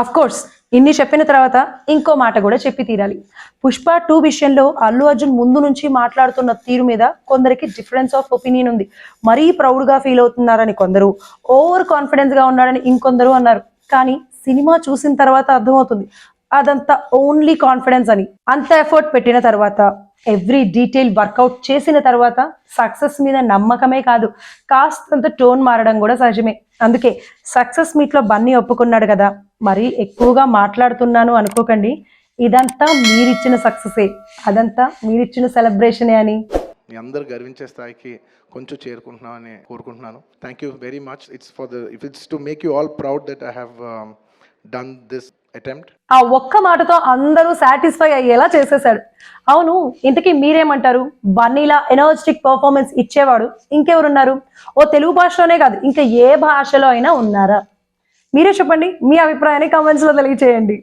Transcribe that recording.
Of course ఇన్ని చెప్పిన తర్వాత ఇంకో మాట కూడా చెప్పి తీరాలి. పుష్ప 2 విషయంలో అల్లు అర్జున్ ముందు నుంచి మాట్లాడుతున్న తీరు మీద కొందరికి డిఫరెన్స్ ఆఫ్ ఒపీనియన్ ఉంది. మరీ ప్రౌడ్ గా ఫీల్ అవుతున్నారని కొందరు, ఓవర్ కాన్ఫిడెన్స్ గా ఉన్నాడని ఇంకొందరు అన్నారు. కానీ సినిమా చూసిన తర్వాత అర్థమవుతుంది అదంతా ఓన్లీ కాన్ఫిడెన్స్ అని. అంత ఎఫర్ట్ పెట్టిన తర్వాత, ఎవ్రీ డీటెయిల్ వర్కౌట్ చేసిన తర్వాత సక్సెస్ మీద నమ్మకమే కాదు, కాస్తంత టోన్ మారడం కూడా సహజమే. అందుకే సక్సెస్ మీట్ లో బన్నీ ఒప్పుకున్నాడు కదా, మరీ ఎక్కువగా మాట్లాడుతున్నాను అనుకోకండి, ఇదంతా మీరిచ్చిన సక్సెసే, అదంతా మీరిచ్చిన సెలబ్రేషనే అని. మీ అందరు గర్వించే స్థాయికి కొంచెం చేరుకుంటున్నామని కోరుకుంటున్నాను. Thank you very much. It's to make you all proud that I have done this attempt. ఆ ఒక్క మాటతో అందరూ సాటిస్ఫై అయ్యేలా చేసేశాడు. అవును, ఇంతకీ మీరేమంటారు? బన్నీలా ఎనర్జెటిక్ పర్ఫార్మెన్స్ ఇచ్చేవాడు ఇంకెవరున్నారు? ఓ తెలుగు భాషలోనే కాదు, ఇంకా ఏ భాషలో అయినా ఉన్నారా? మీరే చెప్పండి. మీ అభిప్రాయాన్ని కామెంట్స్ లో తెలియచేయండి.